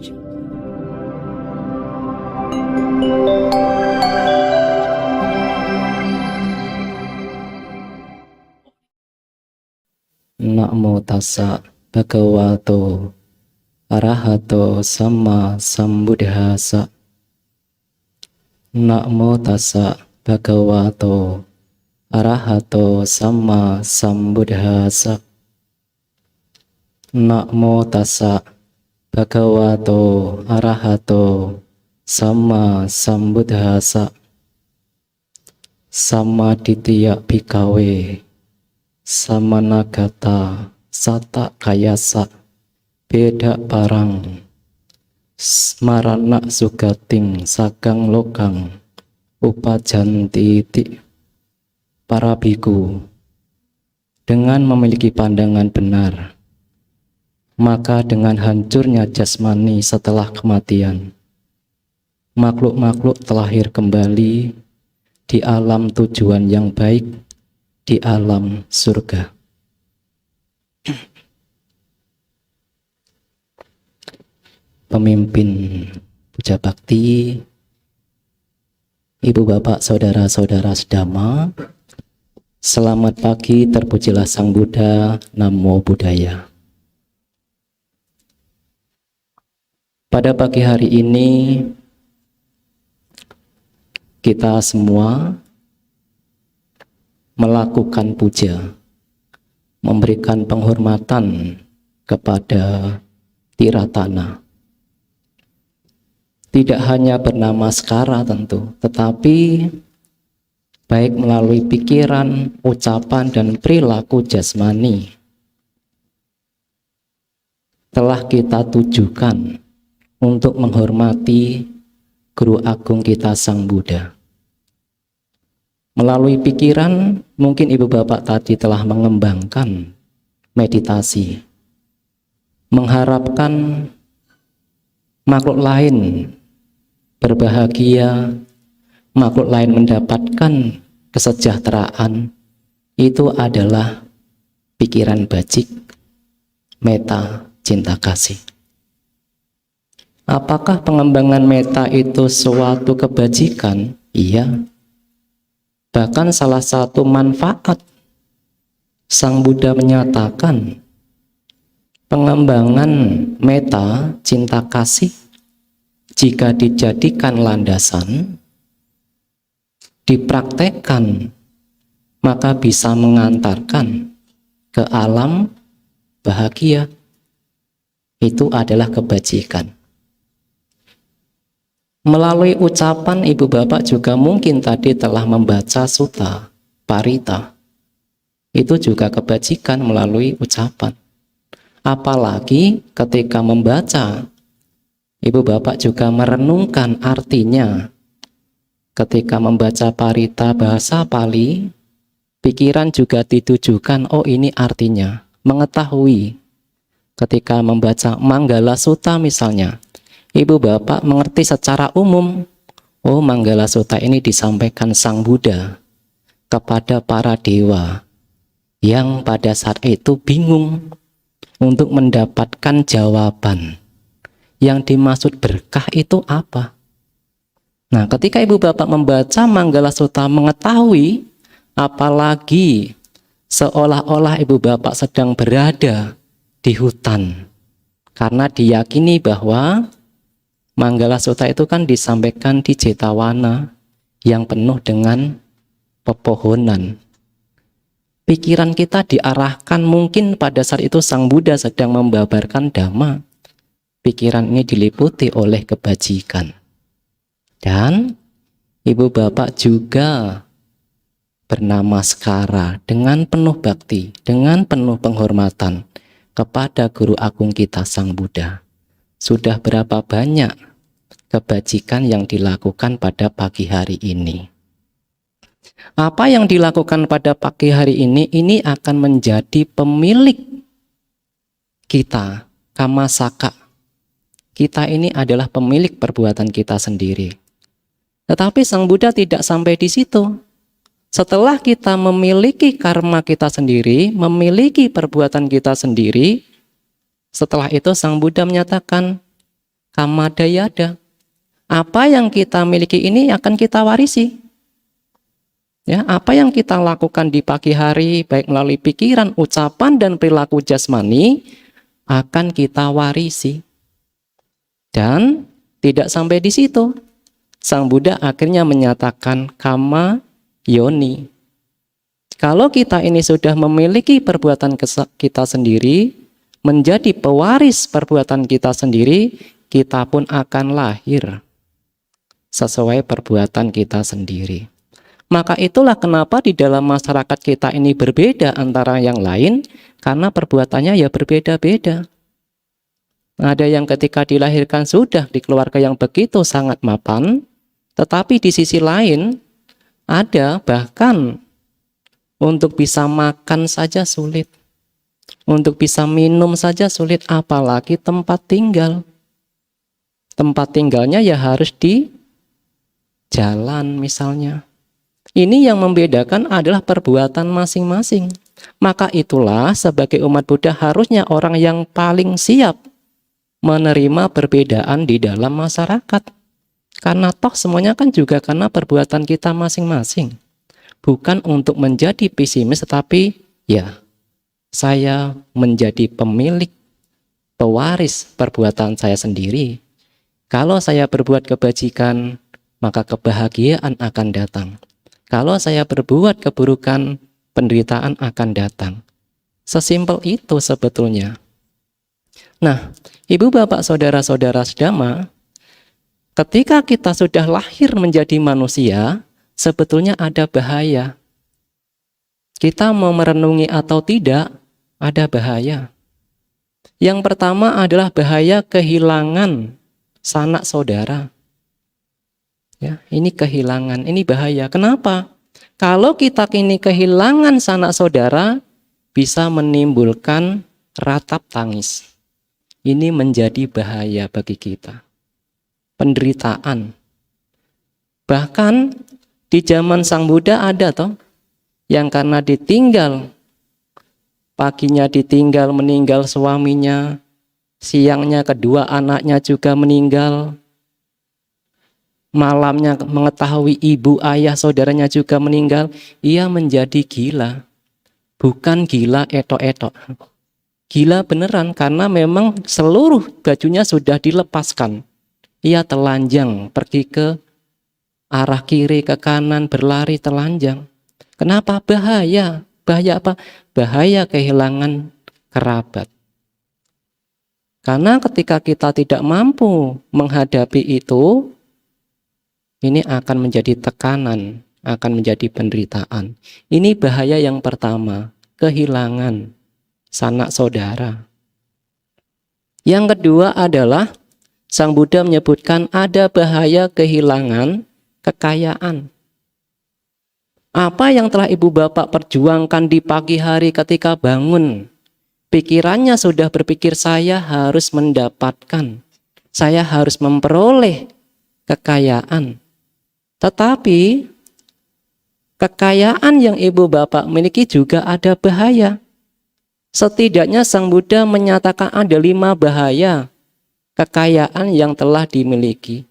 Namo tassa bhagavato arahato sama sambuddhassa. Namo tassa bhagavato arahato sama sambuddhassa. Namo tassa bhagavato arahato sama sambuddhassa. Samaditya bhikkhave samanagata sata kayasa beda parang marana sugating sagang lokang upajanti iti. Para biku, dengan memiliki pandangan benar, maka dengan hancurnya jasmani setelah kematian, makhluk-makhluk terlahir kembali di alam tujuan yang baik, di alam surga. Pemimpin puja bakti, ibu bapak saudara-saudara sedama, selamat pagi, terpujilah Sang Buddha, Namo Buddhaya. Pada pagi hari ini kita semua melakukan puja, memberikan penghormatan kepada Tiratana. Tidak hanya bernama Skara tentu, tetapi baik melalui pikiran, ucapan, dan perilaku jasmani telah kita tujukan untuk menghormati Guru Agung kita Sang Buddha. Melalui pikiran, mungkin ibu bapak tadi telah mengembangkan meditasi, mengharapkan makhluk lain berbahagia, makhluk lain mendapatkan kesejahteraan. Itu adalah pikiran bajik, meta, cinta kasih. Apakah pengembangan meta itu suatu kebajikan? Iya. Bahkan salah satu manfaat Sang Buddha menyatakan pengembangan meta, cinta kasih, jika dijadikan landasan, dipraktekkan, maka bisa mengantarkan ke alam bahagia. Itu adalah kebajikan. Melalui ucapan ibu bapak juga mungkin tadi telah membaca sutta parita. Itu juga kebajikan melalui ucapan. Apalagi ketika membaca, ibu bapak juga merenungkan artinya. Ketika membaca parita bahasa Pali, pikiran juga ditujukan, oh ini artinya. Mengetahui. Ketika membaca Manggala Sutta misalnya, ibu bapak mengerti secara umum, oh Manggala Sutta ini disampaikan Sang Buddha kepada para dewa yang pada saat itu bingung untuk mendapatkan jawaban. Yang dimaksud berkah itu apa? Nah, ketika ibu bapak membaca Manggala Sutta mengetahui, apalagi seolah-olah ibu bapak sedang berada di hutan, karena diyakini bahwa Manggala Sutta itu kan disampaikan di Jetawana yang penuh dengan pepohonan. Pikiran kita diarahkan mungkin pada saat itu Sang Buddha sedang membabarkan Dhamma. Pikiran ini diliputi oleh kebajikan. Dan ibu bapak juga bernama Skara dengan penuh bakti, dengan penuh penghormatan kepada Guru Agung kita Sang Buddha. Sudah berapa banyak kebajikan yang dilakukan pada pagi hari ini? Apa yang dilakukan pada pagi hari ini akan menjadi pemilik kita, Kammasaka. Kita ini adalah pemilik perbuatan kita sendiri. Tetapi Sang Buddha tidak sampai di situ. Setelah kita memiliki karma kita sendiri, memiliki perbuatan kita sendiri, setelah itu Sang Buddha menyatakan, Kamadayada. Apa yang kita miliki ini akan kita warisi. Ya, apa yang kita lakukan di pagi hari, baik melalui pikiran, ucapan, dan perilaku jasmani, akan kita warisi. Dan tidak sampai di situ. Sang Buddha akhirnya menyatakan kama yoni. Kalau kita ini sudah memiliki perbuatan kita sendiri, menjadi pewaris perbuatan kita sendiri, kita pun akan lahir sesuai perbuatan kita sendiri. Maka itulah kenapa di dalam masyarakat kita ini berbeda antara yang lain, karena perbuatannya ya berbeda-beda. Ada yang ketika dilahirkan sudah di keluarga yang begitu sangat mapan, tetapi di sisi lain ada bahkan untuk bisa makan saja sulit, untuk bisa minum saja sulit, apalagi tempat tinggal. Tempat tinggalnya ya harus di jalan misalnya. Ini yang membedakan adalah perbuatan masing-masing. Maka itulah sebagai umat Buddha harusnya orang yang paling siap menerima perbedaan di dalam masyarakat. Karena toh semuanya kan juga karena perbuatan kita masing-masing. Bukan untuk menjadi pesimis, tetapi ya saya menjadi pemilik, pewaris perbuatan saya sendiri. Kalau saya berbuat kebajikan, maka kebahagiaan akan datang. Kalau saya berbuat keburukan, penderitaan akan datang. Sesimpel itu sebetulnya. Nah, ibu bapak saudara-saudara sedama, ketika kita sudah lahir menjadi manusia, sebetulnya ada bahaya. Kita mau merenungi atau tidak, ada bahaya. Yang pertama adalah bahaya kehilangan sanak saudara. Ya, ini kehilangan, ini bahaya. Kenapa? Kalau kita kini kehilangan sanak saudara, bisa menimbulkan ratap tangis. Ini menjadi bahaya bagi kita. Penderitaan. Bahkan di zaman Sang Buddha ada toh yang karena ditinggal, paginya ditinggal meninggal suaminya, siangnya kedua anaknya juga meninggal, malamnya mengetahui ibu, ayah, saudaranya juga meninggal, ia menjadi gila. Bukan gila etok-etok. Gila beneran karena memang seluruh bajunya sudah dilepaskan. Ia telanjang, pergi ke arah kiri, ke kanan, berlari telanjang. Kenapa? Bahaya. Bahaya apa? Bahaya kehilangan kerabat. Karena ketika kita tidak mampu menghadapi itu, ini akan menjadi tekanan, akan menjadi penderitaan. Ini bahaya yang pertama, kehilangan sanak saudara. Yang kedua adalah Sang Buddha menyebutkan ada bahaya kehilangan kekayaan. Apa yang telah ibu bapak perjuangkan di pagi hari ketika bangun, pikirannya sudah berpikir saya harus mendapatkan, saya harus memperoleh kekayaan. Tetapi kekayaan yang ibu bapak miliki juga ada bahaya. Setidaknya Sang Buddha menyatakan ada 5 bahaya kekayaan yang telah dimiliki.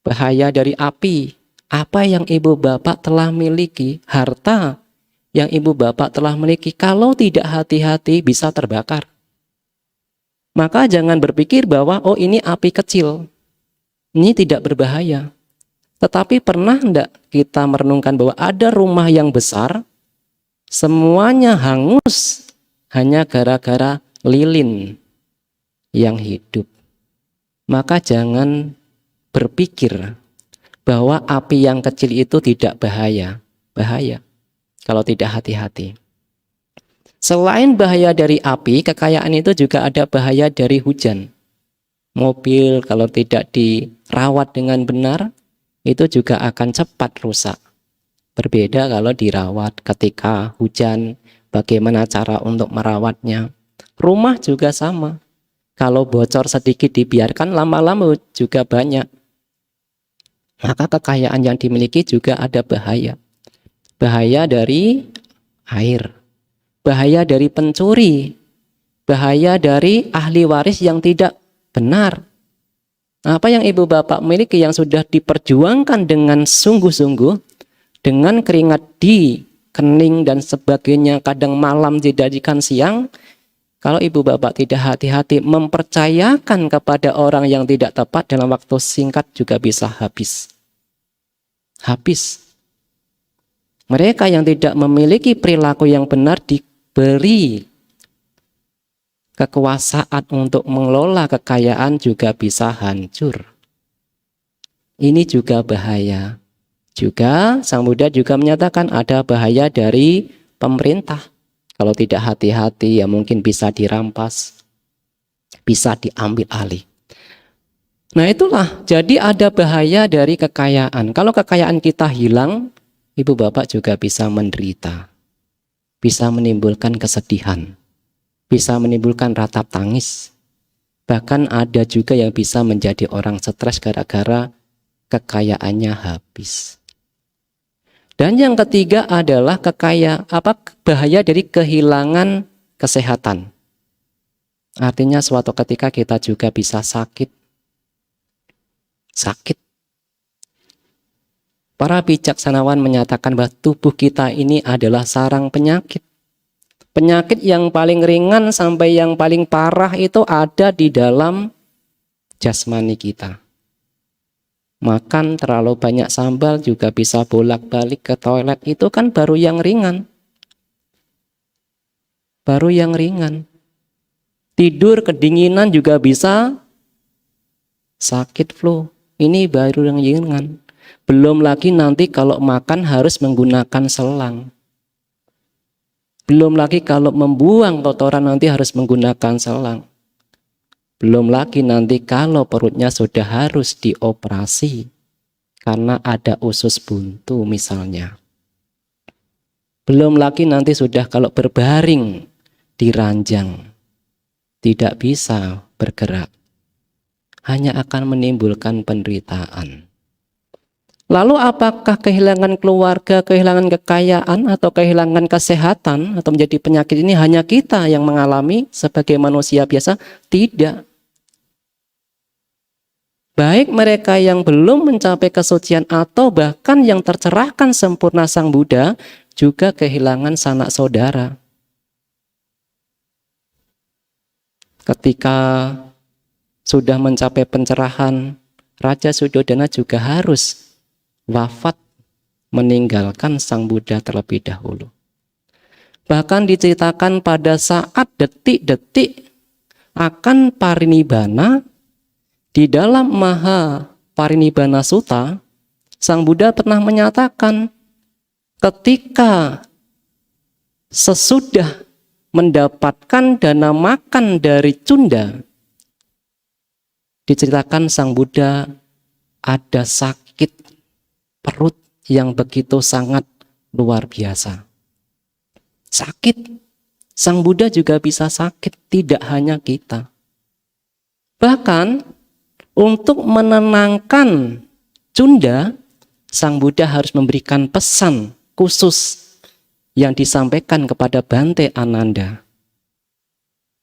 Bahaya dari api. Apa yang ibu bapak telah miliki, harta yang ibu bapak telah miliki, kalau tidak hati-hati bisa terbakar. Maka jangan berpikir bahwa oh ini api kecil, ini tidak berbahaya. Tetapi pernah enggak kita merenungkan bahwa ada rumah yang besar, semuanya hangus hanya gara-gara lilin yang hidup. Maka jangan berpikir bahwa api yang kecil itu tidak bahaya. Bahaya kalau tidak hati-hati. Selain bahaya dari api, kekayaan itu juga ada bahaya dari hujan. Mobil kalau tidak dirawat dengan benar, itu juga akan cepat rusak. Berbeda kalau dirawat ketika hujan, bagaimana cara untuk merawatnya. Rumah juga sama. Kalau bocor sedikit dibiarkan, lama-lama juga banyak. Maka kekayaan yang dimiliki juga ada bahaya. Bahaya dari air, bahaya dari pencuri, bahaya dari ahli waris yang tidak benar. Apa yang ibu bapak miliki yang sudah diperjuangkan dengan sungguh-sungguh, dengan keringat di kening dan sebagainya, kadang malam dijadikan siang. Kalau ibu bapak tidak hati-hati mempercayakan kepada orang yang tidak tepat, dalam waktu singkat juga bisa habis. Habis. Mereka yang tidak memiliki perilaku yang benar diberi kekuasaan untuk mengelola kekayaan juga bisa hancur. Ini juga bahaya. Juga Sang Buddha juga menyatakan ada bahaya dari pemerintah. Kalau tidak hati-hati ya mungkin bisa dirampas, bisa diambil alih. Nah itulah, jadi ada bahaya dari kekayaan. Kalau kekayaan kita hilang, ibu bapak juga bisa menderita, bisa menimbulkan kesedihan, bisa menimbulkan ratap tangis. Bahkan ada juga yang bisa menjadi orang stres gara-gara kekayaannya habis. Dan yang ketiga adalah bahaya dari kehilangan kesehatan. Artinya suatu ketika kita juga bisa sakit. Para bijaksanawan menyatakan bahwa tubuh kita ini adalah sarang penyakit. Penyakit yang paling ringan sampai yang paling parah itu ada di dalam jasmani kita. Makan terlalu banyak sambal juga bisa bolak-balik ke toilet, itu kan baru yang ringan. Baru yang ringan. Tidur kedinginan juga bisa sakit flu. Ini baru yang ringan. Belum lagi nanti kalau makan harus menggunakan selang. Belum lagi kalau membuang kotoran nanti harus menggunakan selang. Belum lagi nanti kalau perutnya sudah harus dioperasi karena ada usus buntu misalnya. Belum lagi nanti sudah kalau berbaring di ranjang tidak bisa bergerak. Hanya akan menimbulkan penderitaan. Lalu apakah kehilangan keluarga, kehilangan kekayaan, atau kehilangan kesehatan, atau menjadi penyakit ini hanya kita yang mengalami sebagai manusia biasa? Tidak. Baik mereka yang belum mencapai kesucian atau bahkan yang tercerahkan sempurna Sang Buddha juga kehilangan sanak saudara. Ketika sudah mencapai pencerahan, Raja Suddhodana juga harus wafat meninggalkan Sang Buddha terlebih dahulu. Bahkan diceritakan pada saat detik-detik akan parinibbana, di dalam Maha Parinibbana Sutta, Sang Buddha pernah menyatakan ketika sesudah mendapatkan dana makan dari Cunda, diceritakan Sang Buddha ada sakit perut yang begitu sangat luar biasa. Sakit. Sang Buddha juga bisa sakit, tidak hanya kita. Bahkan untuk menenangkan Cunda, Sang Buddha harus memberikan pesan khusus yang disampaikan kepada Bante Ananda.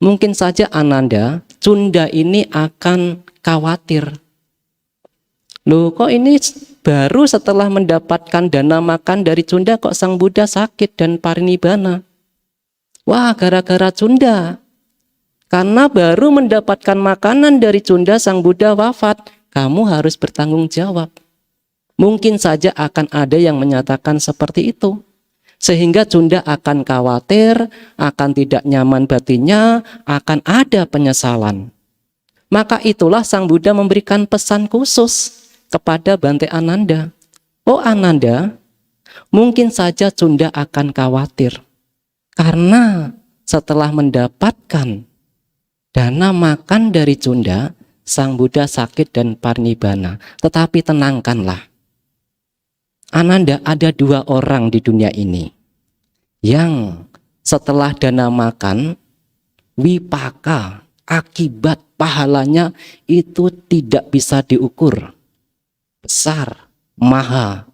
Mungkin saja Ananda, Cunda ini akan khawatir. Loh, kok ini baru setelah mendapatkan dana makan dari Cunda kok Sang Buddha sakit dan parinibbana? Wah, gara-gara Cunda. Karena baru mendapatkan makanan dari Cunda, Sang Buddha wafat. Kamu harus bertanggung jawab. Mungkin saja akan ada yang menyatakan seperti itu. Sehingga Cunda akan khawatir, akan tidak nyaman batinnya, akan ada penyesalan. Maka itulah Sang Buddha memberikan pesan khusus kepada Bante Ananda. Oh Ananda, mungkin saja Cunda akan khawatir. Karena setelah mendapatkan dana makan dari Cunda, Sang Buddha sakit dan parinibbana. Tetapi tenangkanlah. Ananda, ada dua orang di dunia ini yang setelah dana makan, wipaka, akibat pahalanya itu tidak bisa diukur. Besar, maha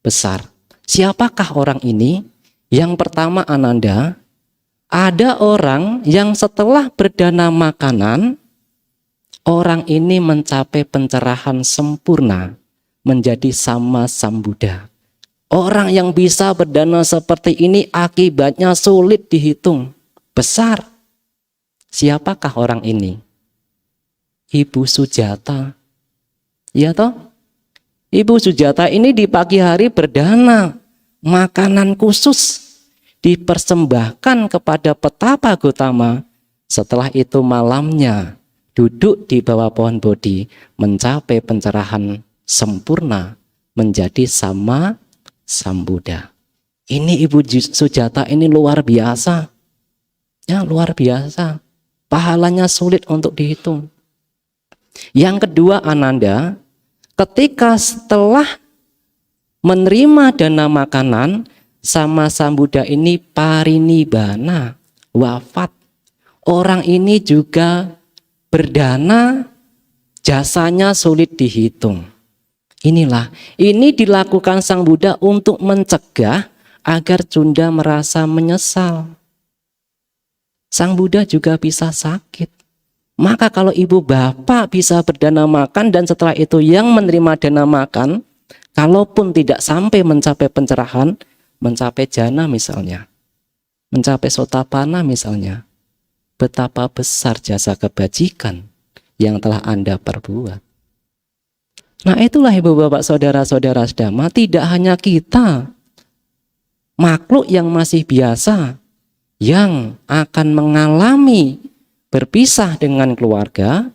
besar. Siapakah orang ini? Yang pertama Ananda, ada orang yang setelah berdana makanan, Orang ini mencapai pencerahan sempurna menjadi sama Sang Buddha. Orang yang bisa berdana seperti ini akibatnya sulit dihitung, besar. Siapakah orang ini? Ibu Sujata. Ya toh? Ibu Sujata ini di pagi hari berdana, makanan khusus dipersembahkan kepada Petapa Gotama. Setelah itu malamnya duduk di bawah pohon Bodhi mencapai pencerahan sempurna menjadi sama Sang Buddha. Ini Ibu Sujata ini luar biasa. Ya, luar biasa. Pahalanya sulit untuk dihitung. Yang kedua, Ananda, ketika setelah menerima dana makanan, sama Sang Buddha ini parinibbana, wafat. Orang ini juga berdana, jasanya sulit dihitung. Ini dilakukan Sang Buddha untuk mencegah agar Cunda merasa menyesal. Sang Buddha juga bisa sakit. Maka kalau ibu bapak bisa berdana makan dan setelah itu yang menerima dana makan, kalaupun tidak sampai mencapai pencerahan, mencapai jana misalnya, mencapai sotapana misalnya, betapa besar jasa kebajikan yang telah Anda perbuat. Nah, itulah ibu bapak saudara-saudara sedama, tidak hanya kita, makhluk yang masih biasa, yang akan mengalami berpisah dengan keluarga,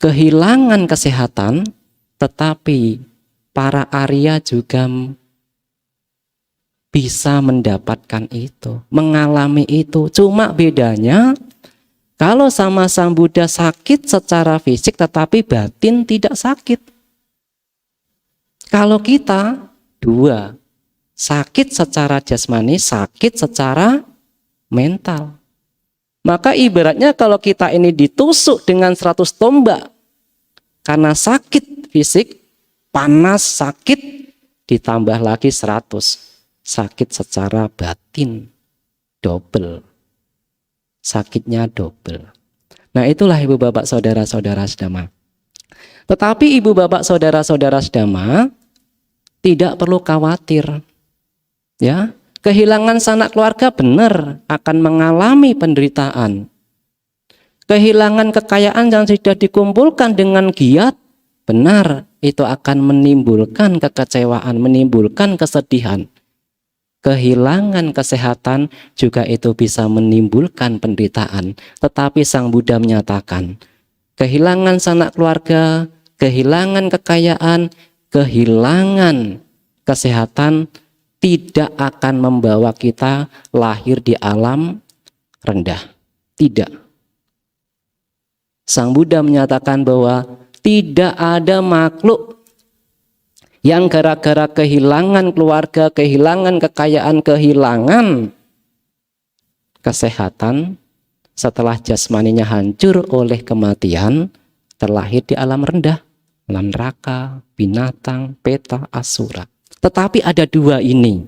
kehilangan kesehatan, tetapi para Arya juga bisa mendapatkan itu, mengalami itu. Cuma bedanya, kalau sama Sang Buddha sakit secara fisik tetapi batin tidak sakit. Kalau kita dua, sakit secara jasmani, sakit secara mental. Maka ibaratnya kalau kita ini ditusuk dengan 100 tombak karena sakit fisik, panas, sakit, ditambah lagi 100. Sakit secara batin, double. Sakitnya double. Nah, itulah ibu bapak saudara-saudara sedama. Tetapi ibu bapak saudara-saudara sedama tidak perlu khawatir. Ya, kehilangan sanak keluarga benar akan mengalami penderitaan. Kehilangan kekayaan yang sudah dikumpulkan dengan giat, benar itu akan menimbulkan kekecewaan, menimbulkan kesedihan. Kehilangan kesehatan juga itu bisa menimbulkan penderitaan. Tetapi Sang Buddha menyatakan, kehilangan sanak keluarga, kehilangan kekayaan, kehilangan kesehatan tidak akan membawa kita lahir di alam rendah. Tidak. Sang Buddha menyatakan bahwa tidak ada makhluk yang gara-gara kehilangan keluarga, kehilangan kekayaan, kehilangan kesehatan, setelah jasmaninya hancur oleh kematian, terlahir di alam rendah, alam neraka, binatang, peta, asura. Tetapi ada dua ini,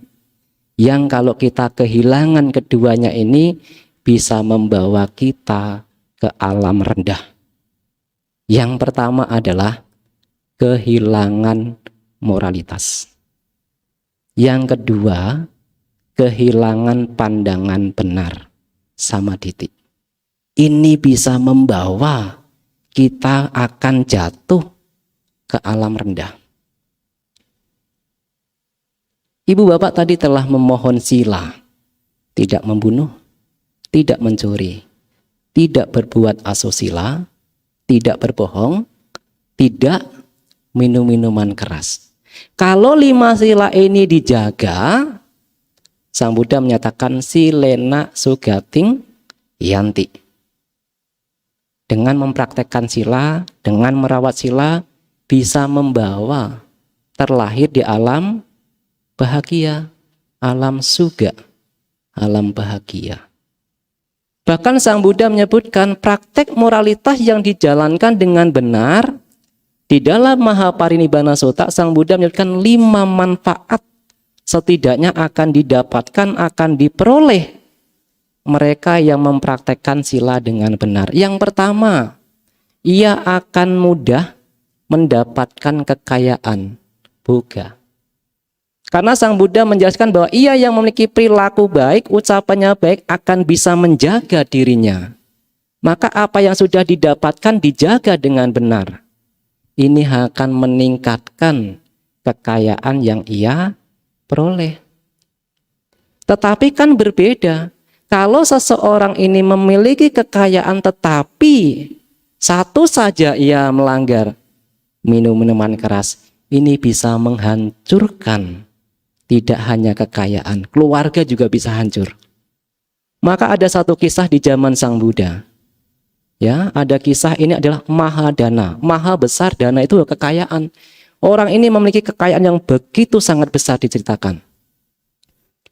yang kalau kita kehilangan keduanya ini, bisa membawa kita ke alam rendah. Yang pertama adalah kehilangan moralitas. Yang kedua, kehilangan pandangan benar, samadhiti. Ini bisa membawa kita akan jatuh ke alam rendah. Ibu bapak tadi telah memohon sila, tidak membunuh, tidak mencuri, tidak berbuat asusila, tidak berbohong, tidak minum minuman keras. Kalau 5 sila ini dijaga, Sang Buddha menyatakan silena sugating yanti. Dengan mempraktekkan sila, dengan merawat sila, bisa membawa terlahir di alam bahagia, alam suga, alam bahagia. Bahkan Sang Buddha menyebutkan praktek moralitas yang dijalankan dengan benar. Di dalam Mahaparinibbana Sutta, Sang Buddha menyebutkan 5 manfaat setidaknya akan didapatkan, akan diperoleh mereka yang mempraktekkan sila dengan benar. Yang pertama, ia akan mudah mendapatkan kekayaan. Bukan. Karena Sang Buddha menjelaskan bahwa ia yang memiliki perilaku baik, ucapannya baik, akan bisa menjaga dirinya. Maka apa yang sudah didapatkan dijaga dengan benar. Ini akan meningkatkan kekayaan yang ia peroleh. Tetapi kan berbeda. Kalau seseorang ini memiliki kekayaan tetapi satu saja ia melanggar, minum minuman keras, ini bisa menghancurkan tidak hanya kekayaan, keluarga juga bisa hancur. Maka ada satu kisah di zaman Sang Buddha. Ya, ada kisah ini adalah Mahadana. Maha besar, dana itu kekayaan. Orang ini memiliki kekayaan yang begitu sangat besar diceritakan.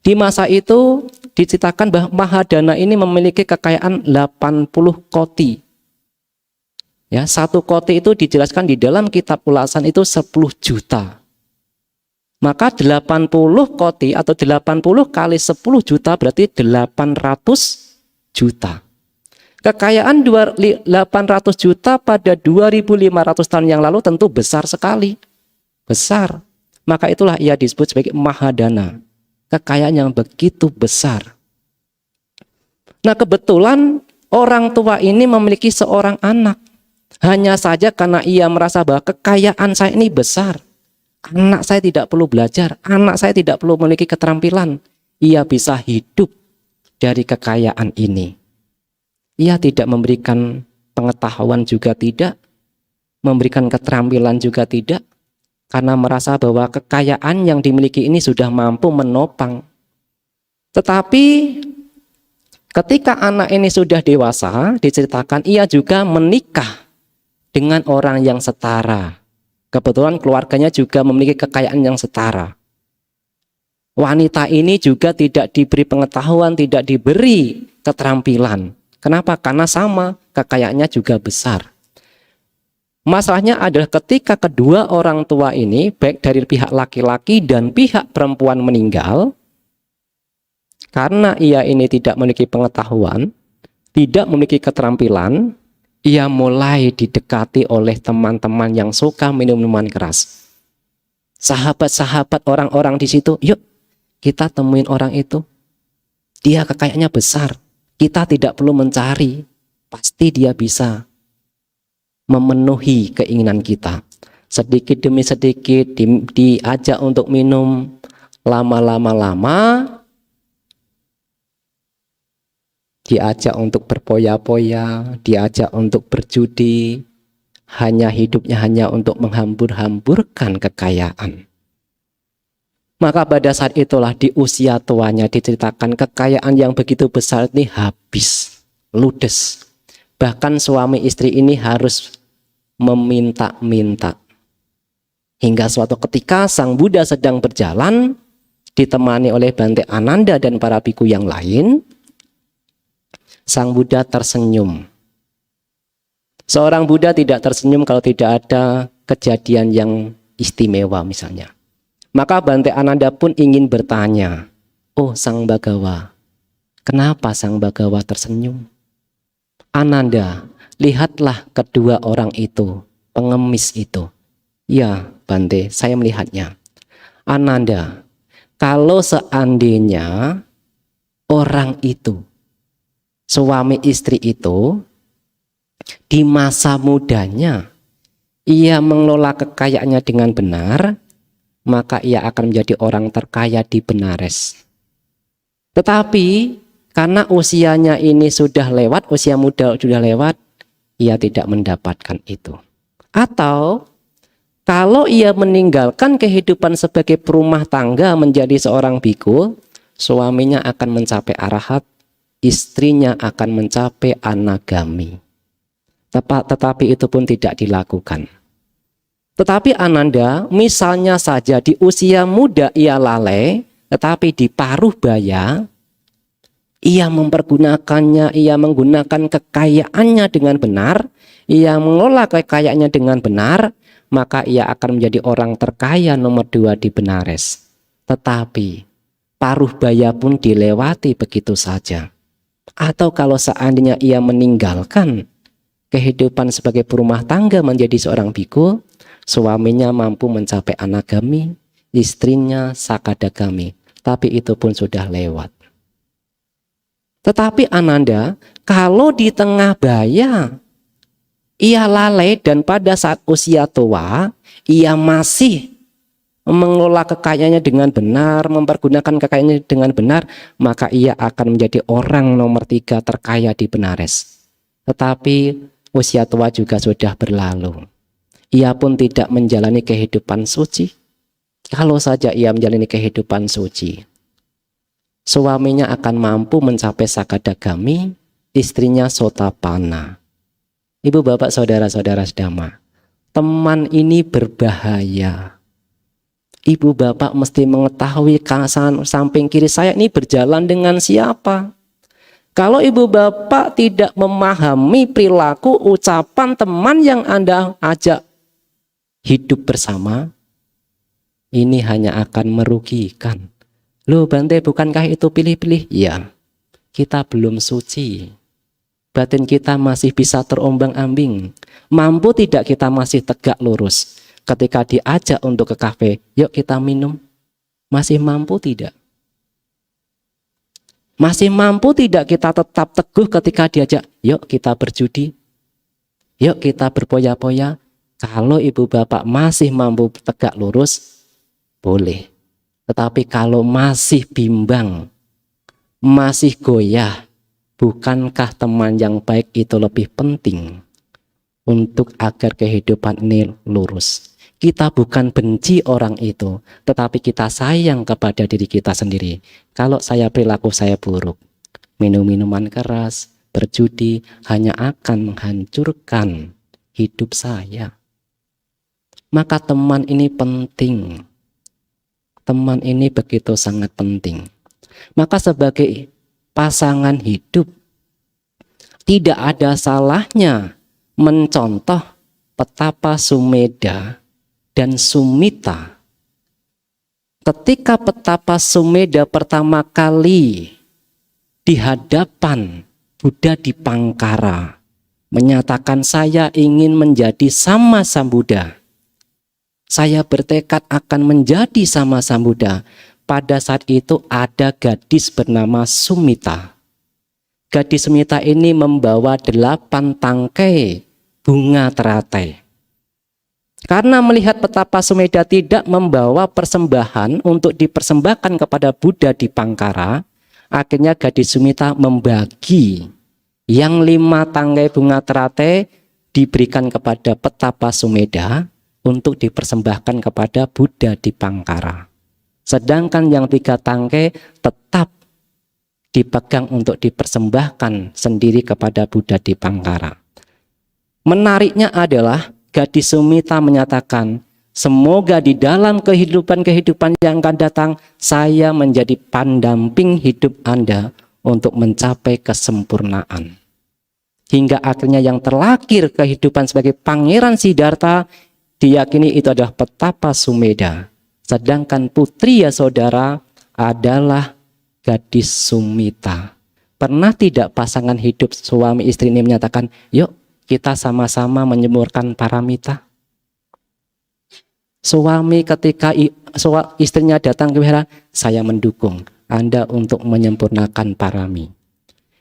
Di masa itu diceritakan bahwa Mahadana ini memiliki kekayaan 80 koti. Ya, satu koti itu dijelaskan di dalam kitab ulasan itu 10 juta. Maka 80 koti atau 80 kali 10 juta berarti 800 juta. Kekayaan 800 juta pada 2500 tahun yang lalu tentu besar sekali. Besar. Maka itulah ia disebut sebagai Mahadana. Kekayaan yang begitu besar. Nah, kebetulan orang tua ini memiliki seorang anak. Hanya saja karena ia merasa bahwa kekayaan saya ini besar. Anak saya tidak perlu belajar, anak saya tidak perlu memiliki keterampilan. Ia bisa hidup dari kekayaan ini. Ia tidak memberikan pengetahuan juga tidak, memberikan keterampilan juga tidak, karena merasa bahwa kekayaan yang dimiliki ini sudah mampu menopang. Tetapi ketika anak ini sudah dewasa, diceritakan ia juga menikah dengan orang yang setara. Kebetulan keluarganya juga memiliki kekayaan yang setara. Wanita ini juga tidak diberi pengetahuan, tidak diberi keterampilan. Kenapa? Karena sama, kekayaannya juga besar. Masalahnya adalah ketika kedua orang tua ini, baik dari pihak laki-laki dan pihak perempuan meninggal, karena ia ini tidak memiliki pengetahuan, tidak memiliki keterampilan, ia mulai didekati oleh teman-teman yang suka minum minuman keras. Sahabat-sahabat orang-orang di situ, yuk kita temuin orang itu. Dia kekayaannya besar. Kita tidak perlu mencari. Pasti dia bisa memenuhi keinginan kita. Sedikit demi sedikit diajak untuk minum. Lama-lama diajak untuk berpoya-poya, diajak untuk berjudi, hidupnya hanya untuk menghambur-hamburkan kekayaan. Maka pada saat itulah di usia tuanya diceritakan kekayaan yang begitu besar ini habis, ludes. Bahkan suami istri ini harus meminta-minta. Hingga suatu ketika Sang Buddha sedang berjalan, ditemani oleh Bante Ananda dan para biku yang lain, Sang Buddha tersenyum. Seorang Buddha tidak tersenyum kalau tidak ada kejadian yang istimewa misalnya. Maka Bante Ananda pun ingin bertanya, oh Sang Bagawa, kenapa Sang Bagawa tersenyum? Ananda, lihatlah kedua orang itu, pengemis itu. Ya Bante, saya melihatnya. Ananda, kalau seandainya orang itu, suami istri itu, di masa mudanya ia mengelola kekayaannya dengan benar, maka ia akan menjadi orang terkaya di Benares. Tetapi karena usianya ini sudah lewat, usia muda sudah lewat, ia tidak mendapatkan itu. Atau kalau ia meninggalkan kehidupan sebagai perumah tangga menjadi seorang biku, suaminya akan mencapai arahat, istrinya akan mencapai anagami. Tetapi itu pun tidak dilakukan. Tetapi Ananda, misalnya saja di usia muda ia lalai, tetapi di paruh baya, ia mempergunakannya, ia menggunakan kekayaannya dengan benar, ia mengelola kekayaannya dengan benar, maka ia akan menjadi orang terkaya nomor 2 di Benares. Tetapi paruh baya pun dilewati begitu saja. Atau kalau seandainya ia meninggalkan kehidupan sebagai perumah tangga menjadi seorang biku, suaminya mampu mencapai anagami, istrinya sakadagami, tapi itu pun sudah lewat. Tetapi Ananda, kalau di tengah baya ia lalai dan pada saat usia tua ia masih mengelola kekayaannya dengan benar, mempergunakan kekayaannya dengan benar, maka ia akan menjadi orang nomor 3 terkaya di Benares. Tetapi usia tua juga sudah berlalu. Ia pun tidak menjalani kehidupan suci. Kalau saja ia menjalani kehidupan suci, suaminya akan mampu mencapai sakadagami, istrinya sotapana. Ibu bapak saudara-saudara sedama, teman ini berbahaya. Ibu bapak mesti mengetahui kanan samping kiri saya ini berjalan dengan siapa. Kalau ibu bapak tidak memahami perilaku ucapan teman yang Anda ajak hidup bersama, ini hanya akan merugikan. Loh Bante, bukankah itu pilih-pilih? Ya, kita belum suci. Batin kita masih bisa terombang-ambing. Mampu tidak kita masih tegak lurus? Ketika diajak untuk ke kafe, yuk kita minum. Masih mampu tidak? Masih mampu tidak kita tetap teguh ketika diajak, yuk kita berjudi? Yuk kita berpoya-poya? Kalau ibu bapak masih mampu tegak lurus, boleh. Tetapi kalau masih bimbang, masih goyah, bukankah teman yang baik itu lebih penting untuk agar kehidupan ini lurus? Kita bukan benci orang itu, tetapi kita sayang kepada diri kita sendiri. Kalau saya perilaku saya buruk, minum minuman keras, berjudi, hanya akan menghancurkan hidup saya. Maka teman ini penting. Teman ini begitu sangat penting. Maka sebagai pasangan hidup, tidak ada salahnya mencontoh petapa Sumedha dan Sumita. Ketika petapa Sumedha pertama kali di hadapan Buddha di Pangkara menyatakan, saya ingin menjadi sama Sambuddha. Saya bertekad akan menjadi sama Sambuddha. Pada saat itu ada gadis bernama Sumita. Gadis Sumita ini membawa 8 tangkai bunga teratai. Karena melihat petapa Sumedha tidak membawa persembahan untuk dipersembahkan kepada Buddha di Pangkara, akhirnya gadis Sumita membagi yang 5 tangkai bunga teratai diberikan kepada petapa Sumedha untuk dipersembahkan kepada Buddha di Pangkara. Sedangkan yang 3 tangkai tetap dipegang untuk dipersembahkan sendiri kepada Buddha di Pangkara. Menariknya adalah gadis Sumita menyatakan, semoga di dalam kehidupan-kehidupan yang akan datang, saya menjadi pendamping hidup Anda untuk mencapai kesempurnaan. Hingga akhirnya yang terlahir kehidupan sebagai Pangeran Siddhartha, diyakini itu adalah petapa Sumedha. Sedangkan putri Yasodhara adalah gadis Sumita. Pernah tidak pasangan hidup suami istri ini menyatakan, yuk kita sama-sama menyemburkan paramita? Suami ketika istrinya datang ke wihara, saya mendukung Anda untuk menyempurnakan parami.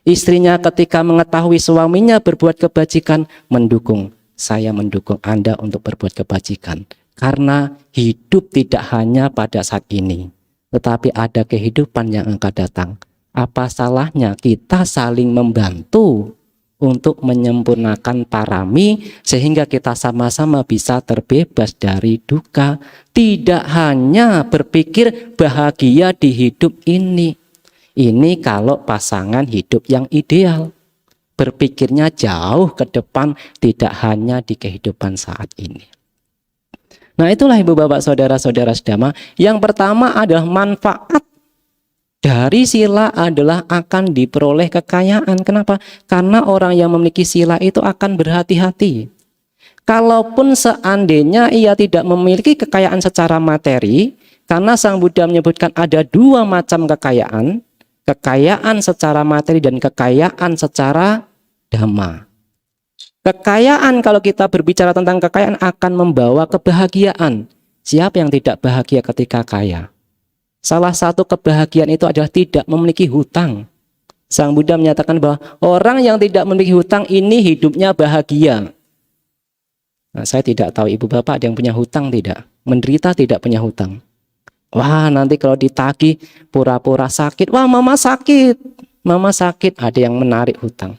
Istrinya ketika mengetahui suaminya berbuat kebajikan, mendukung, saya mendukung Anda untuk berbuat kebajikan. Karena hidup tidak hanya pada saat ini, tetapi ada kehidupan yang akan datang. Apa salahnya kita saling membantu untuk menyempurnakan parami, sehingga kita sama-sama bisa terbebas dari duka. Tidak hanya berpikir bahagia di hidup ini. Ini kalau pasangan hidup yang ideal, berpikirnya jauh ke depan, tidak hanya di kehidupan saat ini. Nah, itulah ibu bapak saudara-saudara sedama. Yang pertama adalah manfaat dari sila adalah akan diperoleh kekayaan. Kenapa? Karena orang yang memiliki sila itu akan berhati-hati. Kalaupun seandainya ia tidak memiliki kekayaan secara materi, karena Sang Buddha menyebutkan ada 2 macam kekayaan, kekayaan secara materi dan kekayaan secara dhamma. Kekayaan, kalau kita berbicara tentang kekayaan, akan membawa kebahagiaan. Siapa yang tidak bahagia ketika kaya? Salah satu kebahagiaan itu adalah tidak memiliki hutang. Sang Buddha menyatakan bahwa orang yang tidak memiliki hutang ini hidupnya bahagia. Nah, saya tidak tahu ibu bapak ada yang punya hutang tidak? Menderita tidak punya hutang. Wah, nanti kalau ditagih pura-pura sakit. Wah, mama sakit. Mama sakit, ada yang menarik hutang.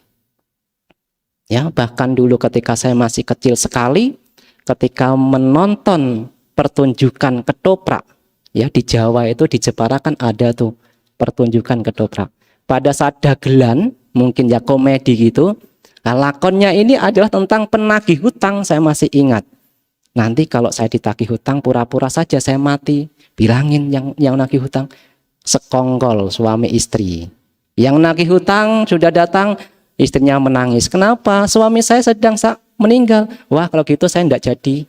Ya, bahkan dulu ketika saya masih kecil sekali, ketika menonton pertunjukan ketoprak, ya di Jawa itu di Jepara kan ada tuh pertunjukan ketoprak. Pada saat dagelan, mungkin ya komedi gitu, nah, lakonnya ini adalah tentang penagih hutang. Saya masih ingat. Nanti kalau saya ditagih hutang, pura-pura saja saya mati. Bilangin yang nagih hutang, sekongkol suami istri. Yang nagih hutang sudah datang, istrinya menangis. Kenapa? Suami saya sedang meninggal. Wah, kalau gitu saya tidak jadi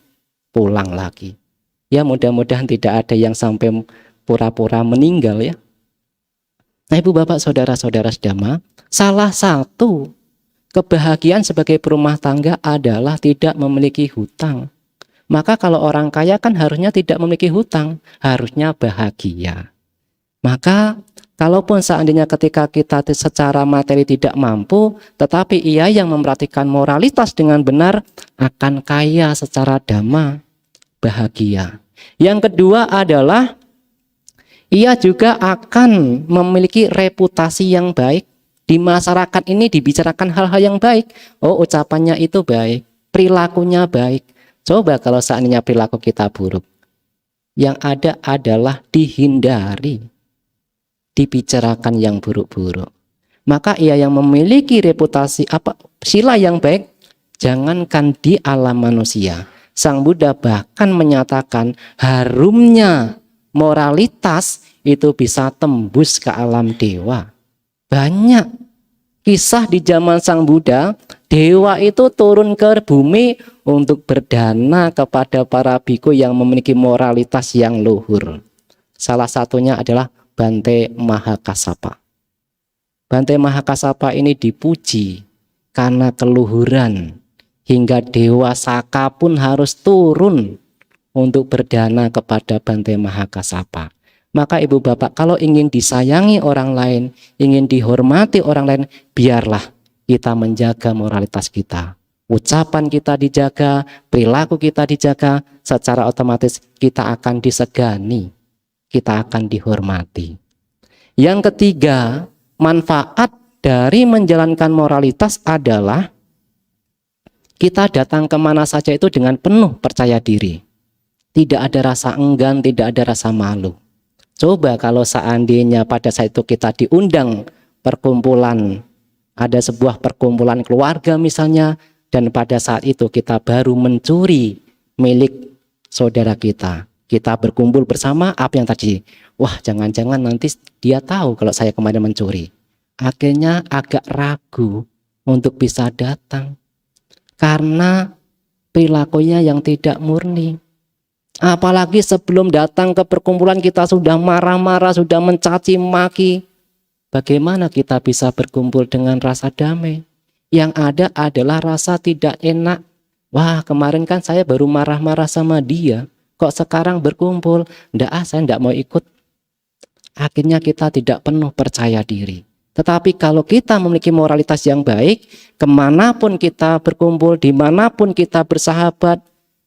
pulang lagi. Ya, mudah-mudahan tidak ada yang sampai pura-pura meninggal ya. Nah, ibu bapak saudara-saudara sedama, salah satu kebahagiaan sebagai perumah tangga adalah tidak memiliki hutang. Maka kalau orang kaya kan harusnya tidak memiliki hutang, harusnya bahagia. Maka kalaupun seandainya ketika kita secara materi tidak mampu, tetapi ia yang memperhatikan moralitas dengan benar, akan kaya secara dhamma, bahagia. Yang kedua adalah ia juga akan memiliki reputasi yang baik. Di masyarakat ini dibicarakan hal-hal yang baik. Oh, ucapannya itu baik, perilakunya baik. Coba kalau seandainya perilaku kita buruk, yang ada adalah dihindari, dibicarakan yang buruk-buruk. Maka ia yang memiliki reputasi sila yang baik, jangankan di alam manusia. Sang Buddha bahkan menyatakan harumnya moralitas itu bisa tembus ke alam dewa. Banyak kisah di zaman Sang Buddha, dewa itu turun ke bumi untuk berdana kepada para biku yang memiliki moralitas yang luhur. Salah satunya adalah Bante Mahakasapa. Bante Mahakasapa ini dipuji karena keluhuran, hingga Dewa Saka pun harus turun untuk berdana kepada Bante Mahakasapa. Maka ibu bapak, kalau ingin disayangi orang lain, ingin dihormati orang lain, biarlah kita menjaga moralitas kita. Ucapan kita dijaga, perilaku kita dijaga, secara otomatis kita akan disegani, kita akan dihormati. Yang ketiga, manfaat dari menjalankan moralitas adalah kita datang kemana saja itu dengan penuh percaya diri. Tidak ada rasa enggan, tidak ada rasa malu. Coba kalau seandainya pada saat itu kita diundang perkumpulan, ada sebuah perkumpulan keluarga misalnya, dan pada saat itu kita baru mencuri milik saudara kita. Kita berkumpul bersama, apa yang tadi? Wah, jangan-jangan nanti dia tahu kalau saya kemarin mencuri. Akhirnya agak ragu untuk bisa datang. Karena perilakunya yang tidak murni. Apalagi sebelum datang ke perkumpulan kita sudah marah-marah, sudah mencaci maki. Bagaimana kita bisa berkumpul dengan rasa damai? Yang ada adalah rasa tidak enak. Wah, kemarin kan saya baru marah-marah sama dia. Kok sekarang berkumpul? Saya tidak mau ikut. Akhirnya kita tidak penuh percaya diri. Tetapi kalau kita memiliki moralitas yang baik, kemanapun kita berkumpul, dimanapun kita bersahabat,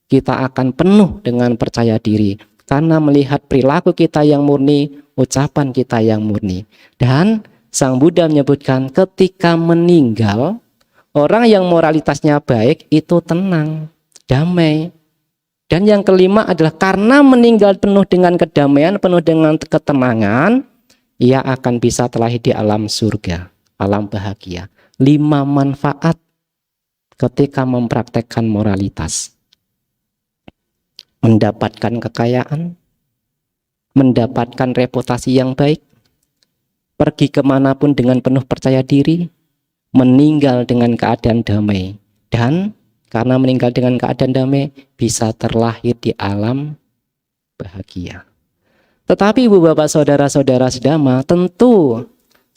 kita akan penuh dengan percaya diri. Karena melihat perilaku kita yang murni, ucapan kita yang murni. Dan Sang Buddha menyebutkan ketika meninggal, orang yang moralitasnya baik itu tenang, damai. Dan yang kelima adalah karena meninggal penuh dengan kedamaian, penuh dengan ketenangan, ia akan bisa terlahir di alam surga, alam bahagia. 5 manfaat ketika mempraktekkan moralitas. Mendapatkan kekayaan, mendapatkan reputasi yang baik, pergi kemanapun dengan penuh percaya diri, meninggal dengan keadaan damai, dan karena meninggal dengan keadaan damai bisa terlahir di alam bahagia. Tetapi ibu bapak saudara-saudara sedama, tentu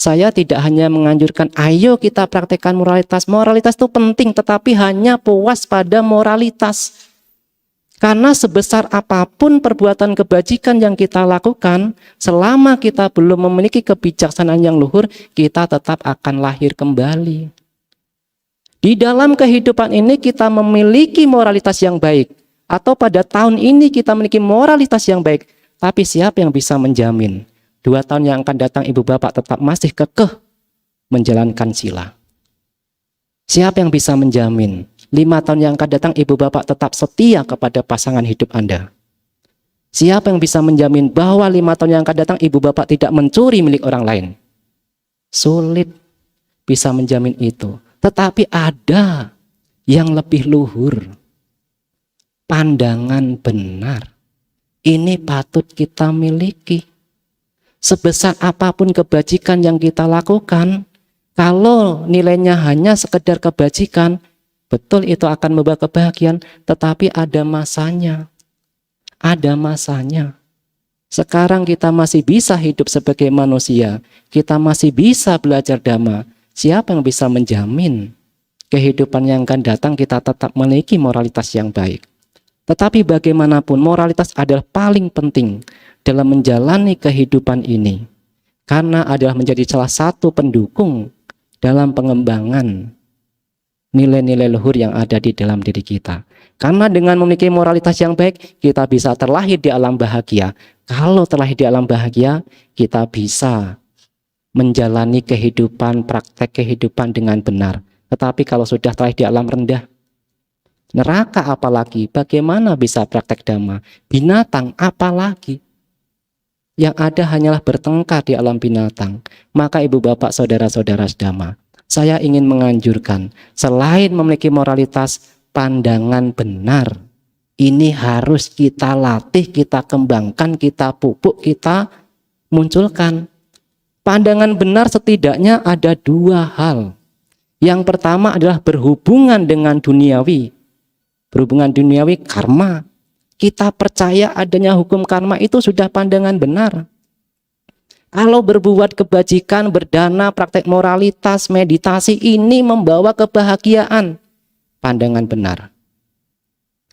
Saya tidak hanya menganjurkan ayo kita praktekkan moralitas. Moralitas itu penting, tetapi hanya puas pada moralitas. Karena sebesar apapun perbuatan kebajikan yang kita lakukan, selama kita belum memiliki kebijaksanaan yang luhur, kita tetap akan lahir kembali. Di dalam kehidupan ini kita memiliki moralitas yang baik, atau pada tahun ini kita memiliki moralitas yang baik, tapi siapa yang bisa menjamin 2 tahun yang akan datang ibu bapak tetap masih kekeh menjalankan sila? Siapa yang bisa menjamin 5 tahun yang akan datang ibu bapak tetap setia kepada pasangan hidup Anda? Siapa yang bisa menjamin bahwa 5 tahun yang akan datang ibu bapak tidak mencuri milik orang lain? Sulit bisa menjamin itu. Tetapi ada yang lebih luhur. Pandangan benar. Ini patut kita miliki. Sebesar apapun kebajikan yang kita lakukan, kalau nilainya hanya sekedar kebajikan, betul itu akan membawa kebahagiaan, tetapi ada masanya. Ada masanya. Sekarang kita masih bisa hidup sebagai manusia, kita masih bisa belajar dhamma. Siapa yang bisa menjamin kehidupan yang akan datang kita tetap memiliki moralitas yang baik? Tetapi bagaimanapun moralitas adalah paling penting dalam menjalani kehidupan ini, karena adalah menjadi salah satu pendukung dalam pengembangan nilai-nilai luhur yang ada di dalam diri kita. Karena dengan memiliki moralitas yang baik, kita bisa terlahir di alam bahagia. Kalau terlahir di alam bahagia, kita bisa menjalani kehidupan, praktek kehidupan dengan benar. Tetapi kalau sudah terlahir di alam rendah, neraka apalagi, bagaimana bisa praktek dhamma? Binatang apalagi? Yang ada hanyalah bertengkar di alam binatang. Maka ibu bapak saudara-saudara sedhamma, saya ingin menganjurkan, selain memiliki moralitas, pandangan benar, ini harus kita latih, kita kembangkan, kita pupuk, kita munculkan. Pandangan benar setidaknya ada 2 hal. Yang pertama adalah berhubungan dengan duniawi. Berhubungan duniawi karma. Kita percaya adanya hukum karma itu sudah pandangan benar. Kalau berbuat kebajikan, berdana, praktek moralitas, meditasi, ini membawa kebahagiaan. Pandangan benar.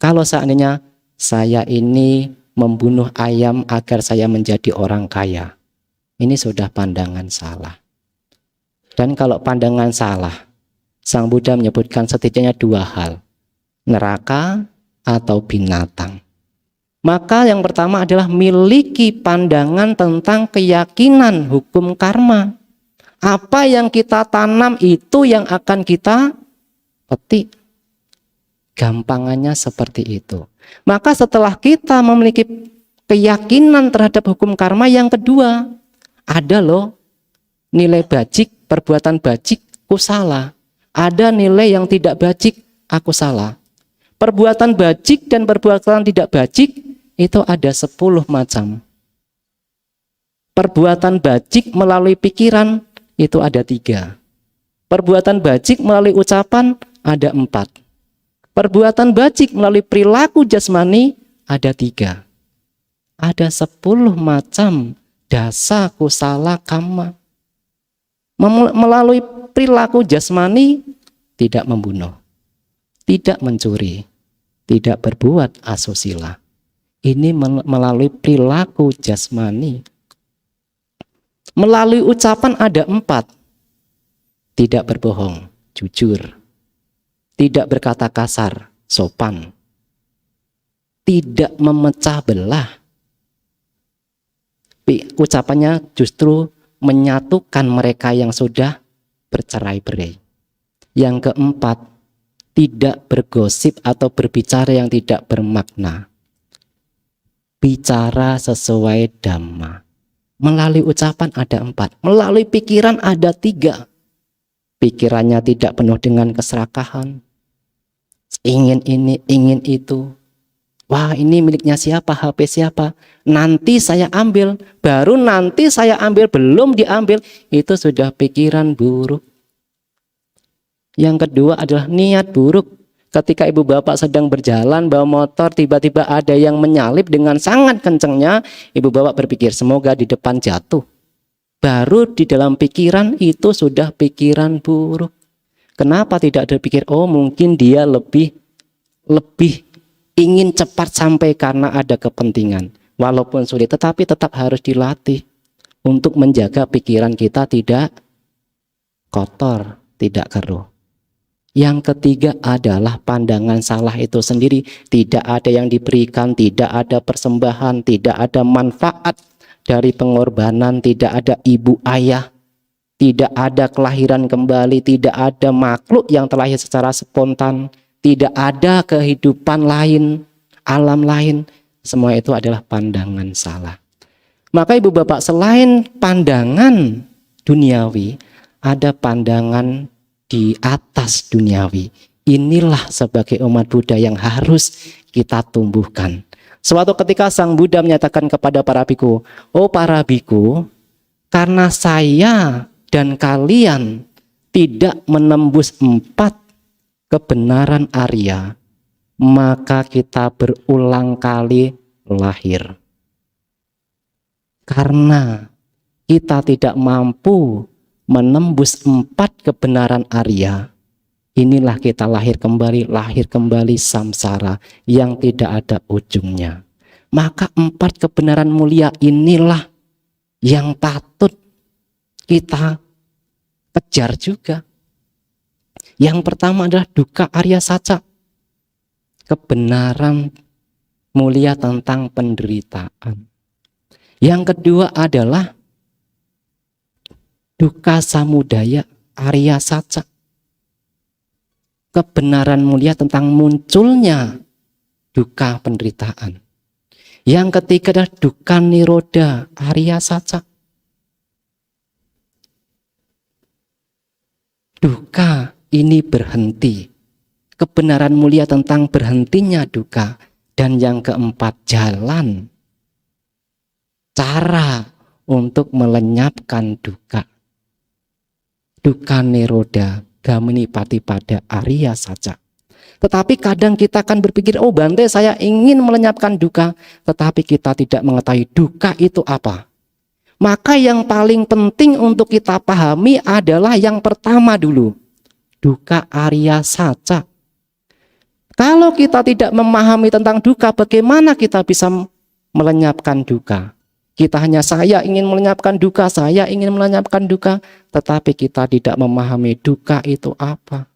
Kalau seandainya saya ini membunuh ayam agar saya menjadi orang kaya, ini sudah pandangan salah. Dan kalau pandangan salah, Sang Buddha menyebutkan setidaknya 2 hal. Neraka atau binatang. Maka yang pertama adalah miliki pandangan tentang keyakinan hukum karma. Apa yang kita tanam itu yang akan kita petik. Gampangannya seperti itu. Maka setelah kita memiliki keyakinan terhadap hukum karma, yang kedua, ada loh nilai bajik, perbuatan bajik, kusala. Ada nilai yang tidak bajik, akusala. Perbuatan bajik dan perbuatan tidak bajik itu ada 10 macam. Perbuatan bajik melalui pikiran itu ada 3. Perbuatan bajik melalui ucapan ada 4. Perbuatan bajik melalui perilaku jasmani ada 3. Ada 10 macam dasa kusala kamma. Melalui perilaku jasmani, tidak membunuh, tidak mencuri, tidak berbuat asusila. Ini melalui perilaku jasmani. Melalui ucapan ada 4. Tidak berbohong, jujur. Tidak berkata kasar, sopan. Tidak memecah belah. Ucapannya justru menyatukan mereka yang sudah bercerai-berai. Yang keempat, tidak bergosip atau berbicara yang tidak bermakna. Bicara sesuai dhamma. Melalui ucapan ada 4, melalui pikiran ada 3. Pikirannya tidak penuh dengan keserakahan. Ingin ini, ingin itu. Wah, ini miliknya siapa, HP siapa, nanti saya ambil, baru nanti saya ambil, belum diambil, itu sudah pikiran buruk. Yang kedua adalah niat buruk. Ketika ibu bapak sedang berjalan bawa motor, tiba-tiba ada yang menyalip dengan sangat kencengnya, ibu bapak berpikir semoga di depan jatuh. Baru di dalam pikiran itu sudah pikiran buruk. Kenapa tidak ada pikir, oh mungkin dia lebih ingin cepat sampai karena ada kepentingan. Walaupun sulit, tetapi tetap harus dilatih untuk menjaga pikiran kita tidak kotor, tidak keruh. Yang ketiga adalah pandangan salah itu sendiri. Tidak ada yang diberikan, tidak ada persembahan, tidak ada manfaat dari pengorbanan, tidak ada ibu ayah, tidak ada kelahiran kembali, tidak ada makhluk yang terlahir secara spontan, tidak ada kehidupan lain, alam lain. Semua itu adalah pandangan salah. Maka ibu bapak, selain pandangan duniawi, ada pandangan di atas duniawi. Inilah sebagai umat Buddha yang harus kita tumbuhkan. Suatu ketika Sang Buddha menyatakan kepada para biku, oh para biku, karena saya dan kalian tidak menembus 4 kebenaran Arya, maka kita berulang kali lahir. Karena kita tidak mampu menembus 4 kebenaran Arya, inilah kita lahir kembali samsara yang tidak ada ujungnya. Maka 4 kebenaran mulia inilah yang patut kita kejar juga. Yang pertama adalah dukkha arya saca, kebenaran mulia tentang penderitaan. Yang kedua adalah dukkha samudaya arya saca, kebenaran mulia tentang munculnya dukkha penderitaan. Yang ketiga adalah dukkha nirodha arya saca, dukkha ini berhenti, kebenaran mulia tentang berhentinya dukkha. Dan yang keempat, jalan, cara untuk melenyapkan dukkha, dukkha nirodha gamini patipada arya saca. Tetapi kadang kita akan berpikir, oh Bante, saya ingin melenyapkan dukkha, tetapi kita tidak mengetahui dukkha itu apa. Maka yang paling penting untuk kita pahami adalah yang pertama dulu, dukkha arya saca. Kalau kita tidak memahami tentang dukkha, bagaimana kita bisa melenyapkan dukkha? Kita hanya saya ingin melenyapkan dukkha, saya ingin melenyapkan dukkha, tetapi kita tidak memahami dukkha itu apa.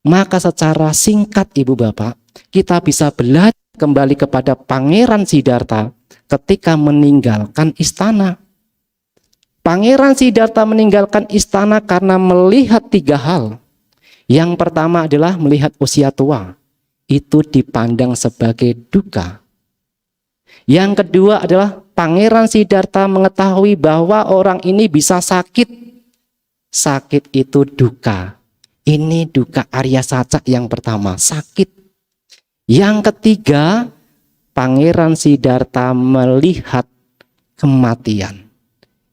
Maka secara singkat ibu bapak, kita bisa belajar kembali kepada Pangeran Siddhartha ketika meninggalkan istana. Pangeran Siddhartha meninggalkan istana karena melihat 3 hal. Yang pertama adalah melihat usia tua, itu dipandang sebagai dukkha. Yang kedua adalah Pangeran Siddhartha mengetahui bahwa orang ini bisa sakit. Sakit itu dukkha. Ini dukkha arya saca yang pertama, sakit. Yang ketiga, Pangeran Siddhartha melihat kematian.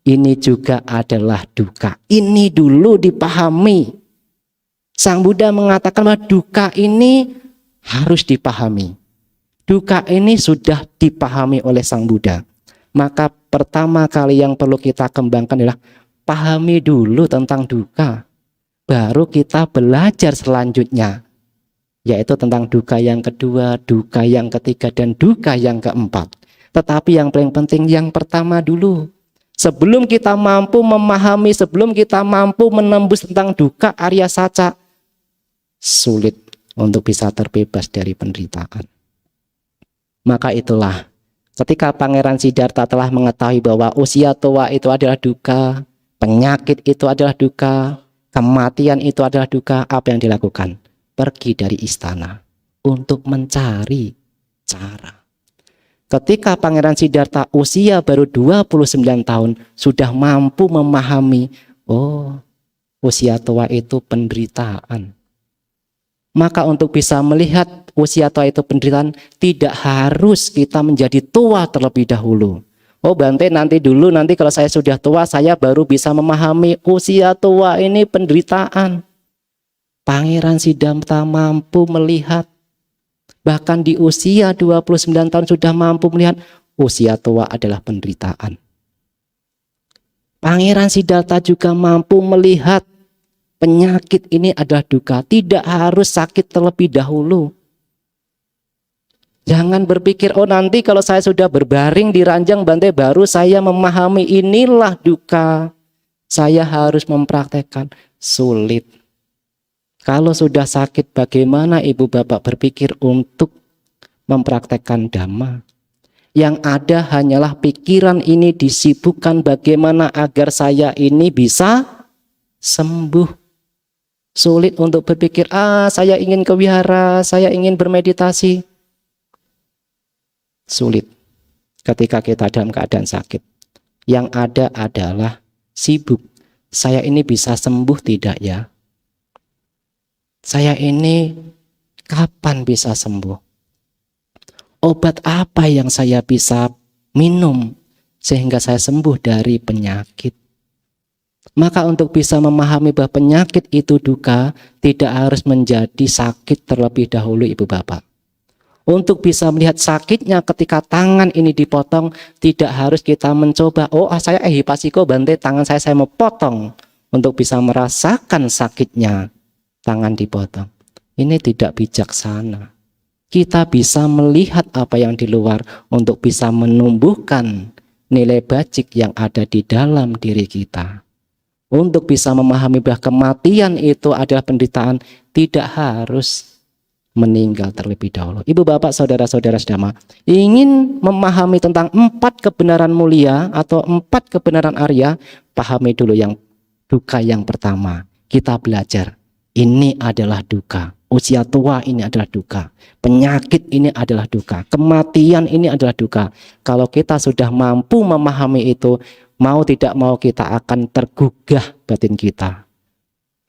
Ini juga adalah dukkha. Ini dulu dipahami. Sang Buddha mengatakan bahwa dukkha ini harus dipahami. Dukkha ini sudah dipahami oleh Sang Buddha. Maka pertama kali yang perlu kita kembangkan adalah pahami dulu tentang dukkha. Baru kita belajar selanjutnya, yaitu tentang dukkha yang kedua, dukkha yang ketiga, dan dukkha yang keempat. Tetapi yang paling penting yang pertama dulu. Sebelum kita mampu memahami, sebelum kita mampu menembus tentang dukkha arya saca, sulit untuk bisa terbebas dari penderitaan. Maka itulah ketika Pangeran Siddhartha telah mengetahui bahwa usia tua itu adalah dukkha, penyakit itu adalah dukkha, kematian itu adalah dukkha, apa yang dilakukan? Pergi dari istana untuk mencari cara. Ketika Pangeran Siddhartha usia baru 29 tahun sudah mampu memahami, oh usia tua itu penderitaan. Maka untuk bisa melihat usia tua itu penderitaan, tidak harus kita menjadi tua terlebih dahulu. Oh Bante, nanti kalau saya sudah tua, saya baru bisa memahami usia tua ini penderitaan. Pangeran Siddhartha mampu melihat, bahkan di usia 29 tahun sudah mampu melihat usia tua adalah penderitaan. Pangeran Siddhartha juga mampu melihat penyakit ini adalah duka. Tidak harus sakit terlebih dahulu. Jangan berpikir, oh nanti kalau saya sudah berbaring di ranjang banteng baru saya memahami inilah duka. Saya harus mempraktekkan. Sulit. Kalau sudah sakit, bagaimana ibu bapak berpikir untuk mempraktekkan dhamma? Yang ada hanyalah pikiran ini disibukkan bagaimana agar saya ini bisa sembuh. Sulit untuk berpikir, saya ingin ke wihara, saya ingin bermeditasi. Sulit ketika kita dalam keadaan sakit. Yang ada adalah sibuk. Saya ini bisa sembuh tidak ya? Saya ini kapan bisa sembuh? Obat apa yang saya bisa minum sehingga saya sembuh dari penyakit? Maka untuk bisa memahami bahwa penyakit itu duka, tidak harus menjadi sakit terlebih dahulu ibu bapak. Untuk bisa melihat sakitnya ketika tangan ini dipotong, tidak harus kita mencoba, saya ehipasiko bante, tangan saya mau potong. Untuk bisa merasakan sakitnya tangan dipotong. Ini tidak bijaksana. Kita bisa melihat apa yang di luar untuk bisa menumbuhkan nilai bajik yang ada di dalam diri kita. Untuk bisa memahami bahwa kematian itu adalah penderitaan, tidak harus meninggal terlebih dahulu. Ibu bapak saudara-saudara sedama, ingin memahami tentang 4 kebenaran mulia atau 4 kebenaran Arya, pahami dulu yang duka yang pertama. Kita belajar, ini adalah duka. Usia tua ini adalah duka. Penyakit ini adalah duka. Kematian ini adalah duka. Kalau kita sudah mampu memahami itu, mau tidak mau kita akan tergugah batin kita.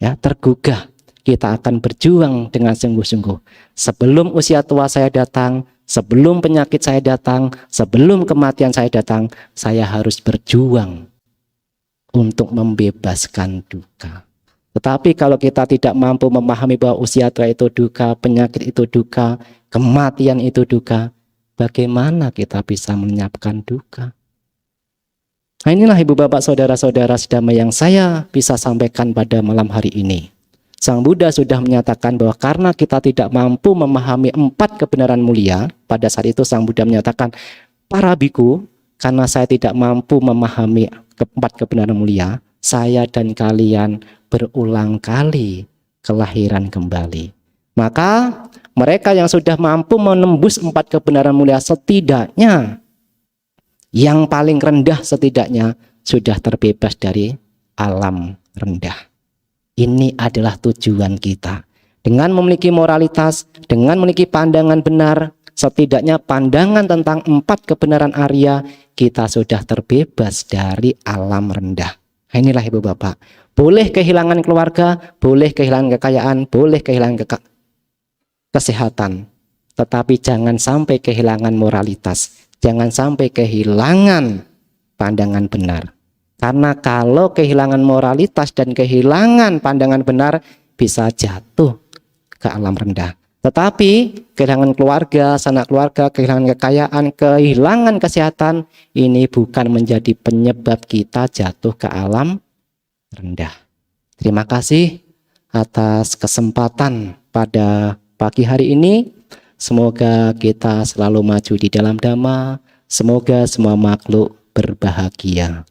Ya, tergugah. Kita akan berjuang dengan sungguh-sungguh. Sebelum usia tua saya datang, sebelum penyakit saya datang, sebelum kematian saya datang, saya harus berjuang untuk membebaskan duka. Tetapi kalau kita tidak mampu memahami bahwa usia tua itu duka, penyakit itu duka, kematian itu duka, bagaimana kita bisa menyiapkan duka? Nah, inilah ibu bapak saudara-saudara sedama yang saya bisa sampaikan pada malam hari ini. Sang Buddha sudah menyatakan bahwa karena kita tidak mampu memahami 4 kebenaran mulia, pada saat itu Sang Buddha menyatakan, para biku, karena saya tidak mampu memahami 4 kebenaran mulia, saya dan kalian berulang kali kelahiran kembali. Maka mereka yang sudah mampu menembus 4 kebenaran mulia, setidaknya yang paling rendah setidaknya sudah terbebas dari alam rendah. Ini adalah tujuan kita. Dengan memiliki moralitas, dengan memiliki pandangan benar, setidaknya pandangan tentang 4 kebenaran Arya, kita sudah terbebas dari alam rendah. Nah, inilah ibu bapak. Boleh kehilangan keluarga, boleh kehilangan kekayaan, boleh kehilangan kesehatan. Tetapi jangan sampai kehilangan moralitas. Jangan sampai kehilangan pandangan benar. Karena kalau kehilangan moralitas dan kehilangan pandangan benar, bisa jatuh ke alam rendah. Tetapi kehilangan keluarga, sanak keluarga, kehilangan kekayaan, kehilangan kesehatan, ini bukan menjadi penyebab kita jatuh ke alam rendah. Terima kasih atas kesempatan pada pagi hari ini. Semoga kita selalu maju di dalam Dhamma. Semoga semua makhluk berbahagia.